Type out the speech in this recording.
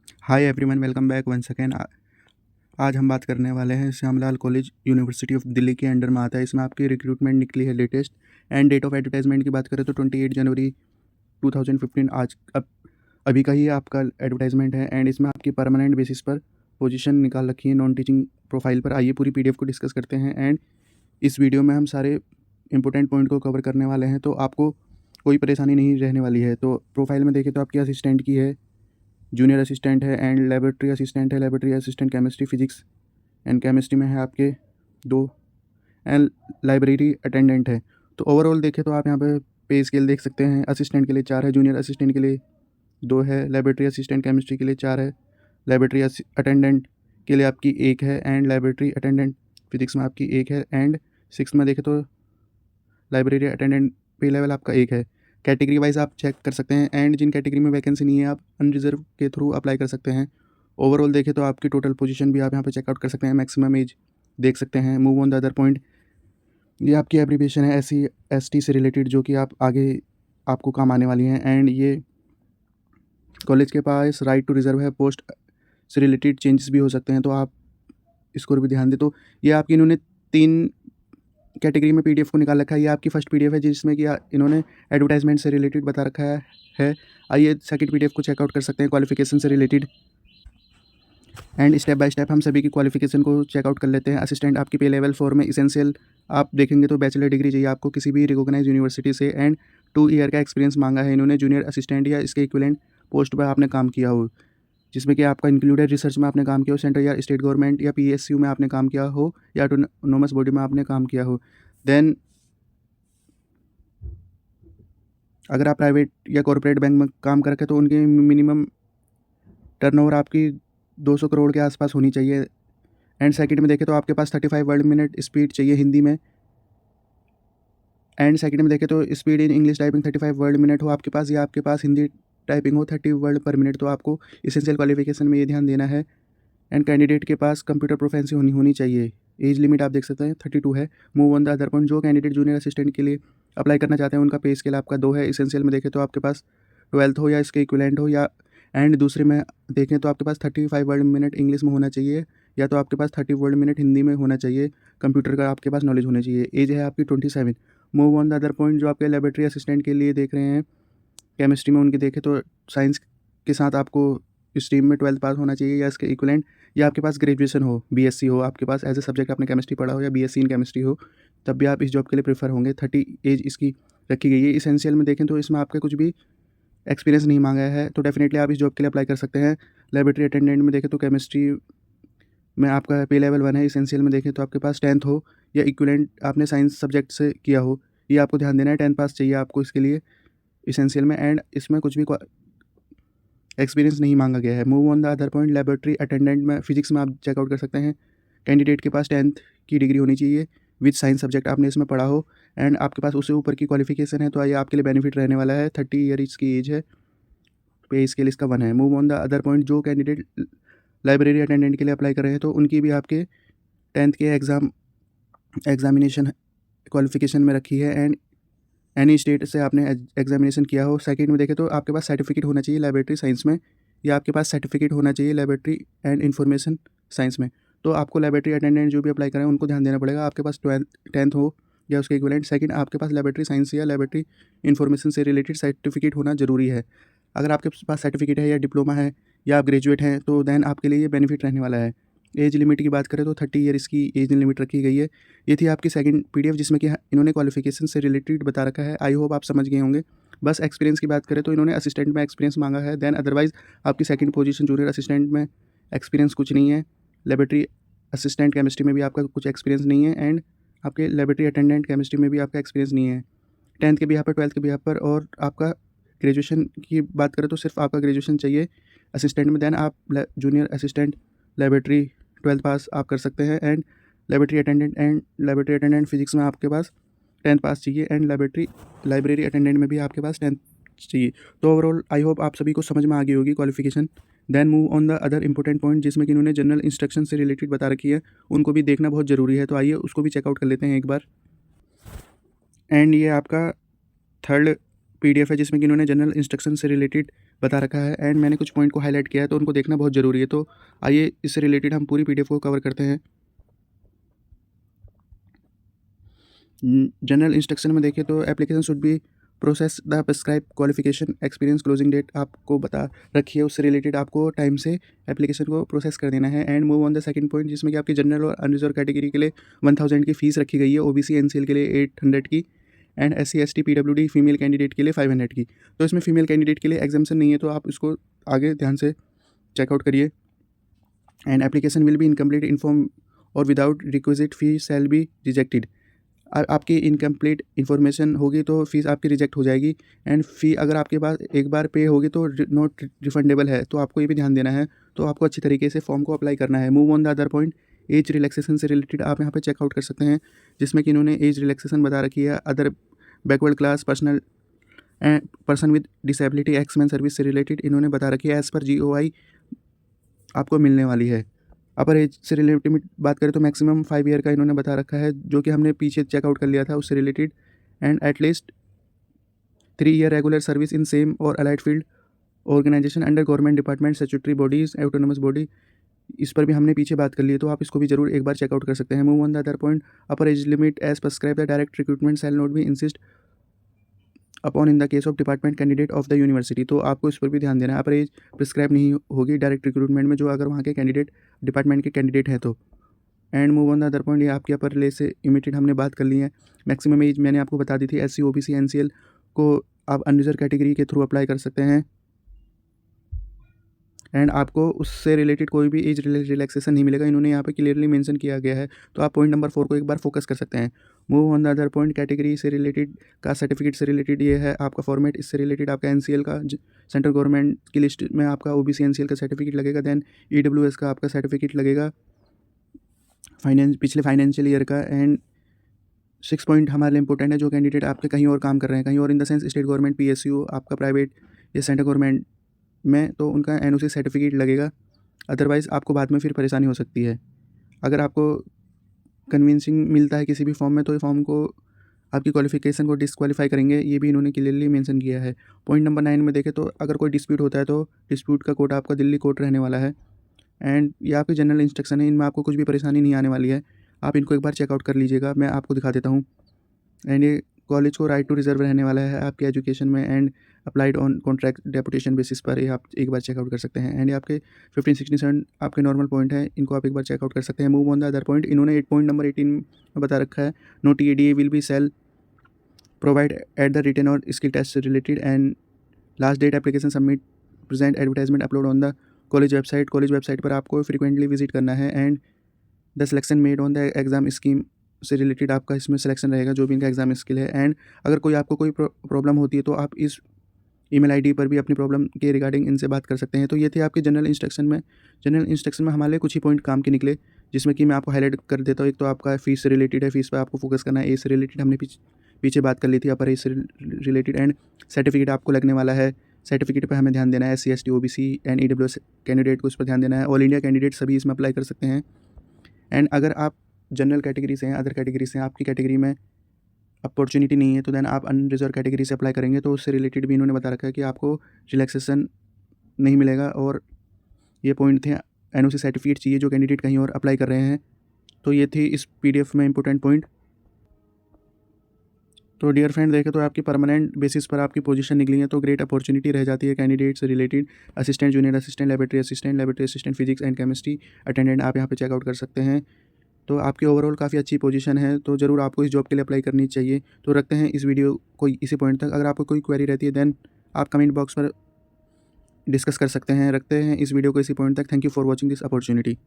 हाय everyone, welcome back once again. आज हम बात करने वाले हैं Shyamlal college university of Delhi के अंडर में आता है। इसमें आपकी रिक्रूटमेंट निकली है latest. End date of advertisement की बात करें तो 28 जनवरी 2015 आज अभी का ही आपका एडवर्टाइजमेंट है। एंड इसमें आपकी परमानेंट बेसिस पर पोजीशन निकाल रखी है नॉन टीचिंग प्रोफाइल पर। आइए पूरी पीडीएफ को डिस्कस करते हैं। एंड इस वीडियो में हम सारे इंपॉर्टेंट पॉइंट को कवर करने वाले हैं, तो आपको कोई परेशानी नहीं रहने वाली है। तो प्रोफाइल में देखें तो आपकी असिस्टेंट की है, जूनियर असिस्टेंट है एंड लेबोरेटरी असिस्टेंट है, laboratory assistant chemistry physics and chemistry में है आपके 2 एंड लाइब्रेरी अटेंडेंट है। तो ओवरऑल देखें तो आप यहाँ पे पे स्केल देख सकते हैं। असिस्टेंट के लिए 4 है, जूनियर असिस्टेंट के लिए 2 है, लेबोरेटरी असिस्टेंट केमिस्ट्री के लिए 4 है, लेबोरेटरी अटेंडेंट के लिए आपकी 1 है एंड लेबोरेटरी अटेंडेंट फिजिक्स में आपकी 1 है। एंड 6 में देखें तो लाइब्रेरी अटेंडेंट पे लेवल आपका 1 है। कैटेगरी वाइज आप चेक कर सकते हैं। एंड जिन कैटेगरी में वैकेंसी नहीं है आप अनरिजर्व के थ्रू अप्लाई कर सकते हैं। ओवरऑल देखें तो आपकी टोटल पोजीशन भी आप यहाँ पे चेकआउट कर सकते हैं। मैक्सिमम एज देख सकते हैं। Move on the other point, ये आपकी एब्रीविएशन है SC/ST से रिलेटेड, जो कि आप आगे आपको काम आने वाली हैं। एंड ये कॉलेज के पास राइट टू रिजर्व है। पोस्ट से रिलेटेड चेंजेस भी हो सकते हैं, तो आप इसको भी ध्यान दें। तो ये आपकी इन्होंने 3 कैटेगरी में पीडीएफ को निकाल रखा है। ये आपकी फर्स्ट पीडीएफ है जिसमें कि इन्होंने एडवर्टाइजमेंट से रिलेटेड बता रखा है। आइए सेकंड पीडीएफ को चेकआउट कर सकते हैं क्वालिफिकेशन से related. And step by step हम सभी की क्वालिफिकेशन को चेकआउट कर लेते हैं। असिस्टेंट आपकी पे लेवल 4 में इसेंशियल आप देखेंगे तो बैचलर डिग्री चाहिए आपको किसी भी रिकॉग्नाइज यूनिवर्सिटी से। एंड 2 ईयर का एक्सपीरियंस मांगा है इन्होंने। जूनियर असिस्टेंट या इसके इक्विवेलेंट पोस्ट पर आपने काम किया हो, जिसमें कि आपका इंक्लूडेड रिसर्च में आपने काम किया हो, सेंट्रल या स्टेट गवर्नमेंट या PSU में आपने काम किया हो, या ऑटोनोमस बॉडी में आपने काम किया हो। देन अगर आप प्राइवेट या कॉर्पोरेट बैंक में काम कर रखे तो उनकी मिनिमम टर्नओवर आपकी 200 करोड़ के आसपास होनी चाहिए। एंड सेकंड में देखें तो आपके पास 35 वर्ड मिनट स्पीड चाहिए हिंदी में। एंड सेकंड में देखें तो speed in English typing 35 word minute हो आपके पास, या आपके पास हिंदी टाइपिंग हो 30 वर्ड पर मिनट। तो आपको इसेंशियल क्वालिफिकेशन में ये ध्यान देना है। एंड कैंडिडेट के पास कंप्यूटर प्रोफेंसी होनी चाहिए। एज लिमिट आप देख सकते हैं 32 है। Move on the other point, जो कैंडिडेट जूनियर असिस्टेंट के लिए अप्लाई करना चाहते हैं उनका पे स्केल आपका 2 है। इसेंशियल में देखें तो आपके पास 12th हो या इसके इक्विवेलेंट हो, या एंड दूसरे में देखें तो आपके पास 35 वर्ड मिनट इंग्लिश में होना चाहिए, या तो आपके पास 30 वर्ड मिनट हिंदी में होना चाहिए। कंप्यूटर का आपके पास नॉलेज होना चाहिए। एज है आपकी 27। Move on the other point, जो आपके लेबोरेटरी असिस्टेंट के लिए देख रहे हैं केमिस्ट्री में, उनके देखें तो साइंस के साथ आपको स्ट्रीम में 12th पास होना चाहिए या इसके इक्विवेलेंट, या आपके पास ग्रेजुएशन हो, BSc हो आपके पास, एज ए सब्जेक्ट आपने केमिस्ट्री पढ़ा हो, या BSc इन केमिस्ट्री हो, तब भी आप इस जॉब के लिए प्रेफर होंगे। 30 एज इसकी रखी गई है। इसेंशियल में देखें तो इसमें आपका कुछ भी एक्सपीरियंस नहीं मांगा है, तो डेफिनेटली आप इस जॉब के लिए अप्लाई कर सकते हैं। लेबोरेटरी अटेंडेंट में देखें तो केमिस्ट्री में आपका पे लेवल 1 है। इसेंशियल में देखें तो आपके पास 10th हो या इक्विवेलेंट आपने साइंस सब्जेक्ट से किया हो, ये आपको ध्यान देना है। 10 पास चाहिए आपको इसके लिए इसेंशियल में। एंड इसमें कुछ भी एक्सपीरियंस नहीं मांगा गया है। Move on the other point, laboratory attendant में फिजिक्स में आप चेकआउट कर सकते हैं। कैंडिडेट के पास 10th की डिग्री होनी चाहिए विद साइंस सब्जेक्ट आपने इसमें पढ़ा हो, एंड आपके पास उससे ऊपर की क्वालिफिकेशन है, तो ये आपके लिए बेनिफिट रहने वाला है। 30 ईयर इसकी एज है। पे स्केल इसका 1 है। Move on the other point, जो कैंडिडेट लाइब्रेरी अटेंडेंट के लिए अप्लाई कर रहे हैं तो उनकी भी आपके 10th के एग्जामिनेशन क्वालिफिकेशन में रखी है। एंड एनी स्टेट से आपने एग्जामिनेशन किया हो। सेकंड में देखें तो आपके पास सर्टिफिकेट होना चाहिए लेबोरेटरी साइंस में, या आपके पास सर्टिफिकेट होना चाहिए लेबोरेटरी एंड इंफॉर्मेशन साइंस में। तो आपको लेबोरेटरी अटेंडेंट जो भी अप्लाई करें उनको ध्यान देना पड़ेगा। आपके पास 10th हो या उसके इक्विवेलेंट। सेकंड, आपके पास लेबोरेटरी साइंस या लेबोरेटरी इंफॉर्मेशन से रिलेटेड सर्टिफिकेट होना ज़रूरी है। अगर आपके पास सर्टिफिकेट है या डिप्लोमा है या आप ग्रेजुएट हैं तो देन आपके लिए ये बेनिफिट रहने वाला है। एज लिमिट की बात करें तो 30 ईयर इसकी एज लिमिट रखी गई है। ये थी आपकी सेकंड पीडीएफ जिसमें कि इन्होंने क्वालिफिकेशन से रिलेटेड बता रखा है। आई होप आप समझ गए होंगे। बस एक्सपीरियंस की बात करें तो इन्होंने असिस्टेंट में एक्सपीरियंस मांगा है। देन अदरवाइज आपकी सेकंड पोजीशन जूनियर असिस्टेंट में एक्सपीरियंस कुछ नहीं है। लेबोरेटरी असिस्टेंट केमिस्ट्री में भी आपका कुछ एक्सपीरियंस नहीं है। एंड आपके लेबोरेटरी अटेंडेंट केमिस्ट्री में भी आपका एक्सपीरियंस नहीं है 10th के बिहाफ पर, 12th के बिहाफ पर। और आपका ग्रेजुएशन की बात करें तो सिर्फ आपका ग्रेजुएशन चाहिए असिस्टेंट में। देन आप जूनियर असिस्टेंट लेबोरेटरी 12th पास आप कर सकते हैं। एंड लेबोरेटरी अटेंडेंट फिजिक्स में आपके पास 10th पास चाहिए। एंड लाइब्रेरी अटेंडेंट में भी आपके पास 10th चाहिए। तो ओवरऑल आई होप आप सभी को समझ में आ गई होगी qualification. Then move on the other important point, जिसमें कि इन्होंने जनरल इंस्ट्रक्शन से रिलेटेड बता रखी है, उनको भी देखना बहुत ज़रूरी है। तो आइए उसको भी चेकआउट कर लेते हैं एक बार। एंड ये आपका थर्ड पीडीएफ है जिसमें कि इन्होंने जनरल इंस्ट्रक्शन से रिलेटेड बता रखा है एंड मैंने कुछ पॉइंट को हाईलाइट किया है, तो उनको देखना बहुत ज़रूरी है। तो आइए इससे रिलेटेड हम पूरी PDF को कवर करते हैं। जनरल इंस्ट्रक्शन में देखें तो application should be process the prescribe qualification experience closing date आपको बता रखी है, उससे रिलेटेड आपको टाइम से एप्लीकेशन को प्रोसेस कर देना है। And move on the second point, जिसमें कि आपकी जनरल और अनरिजर्व कैटेगरी के लिए 1000 की फ़ीस रखी गई है, OBC NCL के लिए 800 की and SC ST PWD female candidate के लिए 500 की। तो इसमें फीमेल कैंडिडेट के लिए एग्जामेशन नहीं है, तो आप इसको आगे ध्यान से चेकआउट करिए। And application will be incomplete in form और without requisite fee shall be rejected. आपकी इनकम्प्लीट इन्फॉर्मेशन होगी तो फीस आपकी रिजेक्ट हो जाएगी। एंड फ़ी अगर आपके पास एक बार पे होगी तो नॉट रिफंडेबल है, तो आपको ये भी ध्यान देना है। तो आपको अच्छी तरीके से फॉर्म को अप्लाई करना है। Move on the other point, age relaxation से रिलेटेड आप यहाँ पे चेकआउट कर सकते हैं, जिसमें कि इन्होंने एज रिलैक्सेशन बता रखी है। Other backward class personal and person with disability ex man service से रिलेटेड इन्होंने बता रखी है एज़ पर GOI आपको मिलने वाली है। अपर एज से रिलेटेड बात करें तो मैक्सिमम 5 ईयर का इन्होंने बता रखा है, जो कि हमने पीछे चेकआउट कर लिया था उससे related. And at least 3 year regular service in same और allied field organization under government department statutory bodies autonomous body, इस पर भी हमने पीछे बात कर ली है, तो आप इसको भी जरूर एक बार चेकआउट कर सकते हैं। Move on the other point, upper age limit as prescribe the direct recruitment shall not be insist upon in the case of department candidate of the university. तो आपको इस पर भी ध्यान देना है, अपर एज प्रिस्क्राइब नहीं होगी डायरेक्ट रिक्रूटमेंट में, जो अगर वहाँ के कैंडिडेट डिपार्टमेंट के कैंडिडेट हैं तो। And move on the other point, ये आपके अपर ले से इमिटेड हमने बात कर ली है। मैक्सिमम एज मैंने आपको बता दी थी, SC OBC NCL को आप अनरिजर्व कैटेगरी के थ्रू अप्लाई कर सकते हैं। एंड आपको उससे रिलेटेड कोई भी एज रिलैक्सेशन नहीं मिलेगा, इन्होंने यहाँ पे क्लियरली मेंशन किया गया है। तो आप पॉइंट नंबर 4 को एक बार फोकस कर सकते हैं। Move on the other point, category से रिलेटेड का सर्टिफिकेट से रिलेटेड ये है आपका फॉर्मेट। इससे रिलेटेड आपका NCL का सेंट्रल गवर्नमेंट की लिस्ट में आपका OBC NCL का सर्टिफिकेट लगेगा, देन EWS का आपका सर्टिफिकेट लगेगा पिछले फाइनेंशियल ईयर का। एंड 6 पॉइंट हमारे लिए इंपॉर्टेंट है, जो कैंडिडेट आपके कहीं और काम कर रहे हैं, कहीं और in the sense state government PSU आपका प्राइवेट या सेंट्रल गवर्नमेंट में, तो उनका NOC सर्टिफिकेट लगेगा। अदरवाइज़ आपको बाद में फिर परेशानी हो सकती है। अगर आपको कन्विंसिंग मिलता है किसी भी फॉर्म में, तो ये फॉर्म को आपकी क्वालिफिकेशन को डिस्क्वालीफाई करेंगे, ये भी इन्होंने क्लियरली मेंशन किया है। पॉइंट नंबर 9 में देखें तो अगर कोई डिस्प्यूट होता है तो डिस्प्यूट का कोर्ट आपका दिल्ली कोर्ट रहने वाला है। एंड ये आपके जनरल इंस्ट्रक्शन है, इनमें आपको कुछ भी परेशानी नहीं आने वाली है। आप इनको एक बार चेकआउट कर लीजिएगा, मैं आपको दिखा देता हूँ। एंड ये कॉलेज को राइट टू रिजर्व रहने वाला है आपके एजुकेशन में, and applied on contract deputation basis पर, ये आप एक बार चेकआउट कर सकते हैं। एंड ये आपके 1567 आपके नॉर्मल पॉइंट है, इनको आप एक बार चेकआउट कर सकते हैं। Move on the other point, इन्होंने 8 पॉइंट नंबर 18 में बता रखा है, no TADA will be sell provide at the written और skill test related. And last date application submit present advertisement upload on the college website. College website पर आपको frequently visit करना है। And the selection made on the exam scheme से related आपका इसमें selection रहेगा, जो भी इनका एग्जाम स्किल है। एंड अगर कोई आपको कोई प्रॉब्लम होती है तो आप इस ईमेल ID पर भी अपनी प्रॉब्लम के रिगार्डिंग इनसे बात कर सकते हैं। तो ये थे आपके जनरल इंस्ट्रक्शन में। जनरल इंस्ट्रक्शन में हमारे कुछ ही पॉइंट काम के निकले, जिसमें कि मैं आपको हाईलाइट कर देता हूँ। एक तो आपका फीस से रिलेटेड है, फीस पर आपको फोकस करना है। एज से रिलेटेड हमने पीछे बात कर ली थी, अपर एज से रिलेटेड। एंड सर्टिफिकेट आपको लगने वाला है, सर्टिफिकेट पर हमें ध्यान देना है। SC ST OBC and EWS candidate को इस पर ध्यान देना है। ऑल इंडिया कैंडिडेट सभी इसमें अप्लाई कर सकते हैं। एंड अगर आप जनरल कैटेगरी से हैं, अदर कैटेगरी से हैं, आपकी कैटेगरी में अपॉर्चुनिटी नहीं है, तो देन आप अनरिजर्व कैटेगरी से अप्लाई करेंगे, तो उससे रिलेटेड भी इन्होंने बता रखा है कि आपको रिलैक्सेशन नहीं मिलेगा। और ये पॉइंट थे, NOC सर्टिफिकेट चाहिए जो कैंडिडेट कहीं और अप्लाई कर रहे हैं। तो ये थी इस PDF में इंपॉर्टेंट पॉइंट। तो डियर फ्रेंड, देखें तो आपकी परमानेंट बेसिस पर आपकी पोजीशन निकली है, तो ग्रेट अपॉर्चुनिटी रह जाती है कैंडिडेट से related. Assistant, junior assistant, laboratory assistant, physics and chemistry attendant, आप यहाँ पे चेकआउट कर सकते हैं। तो आपकी ओवरऑल काफ़ी अच्छी पोजीशन है, तो ज़रूर आपको इस जॉब के लिए अप्लाई करनी चाहिए। तो रखते हैं इस वीडियो को इसी पॉइंट तक। अगर आपको कोई क्वेरी रहती है देन आप कमेंट बॉक्स पर डिस्कस कर सकते हैं। रखते हैं इस वीडियो को इसी पॉइंट तक। Thank you for watching this opportunity.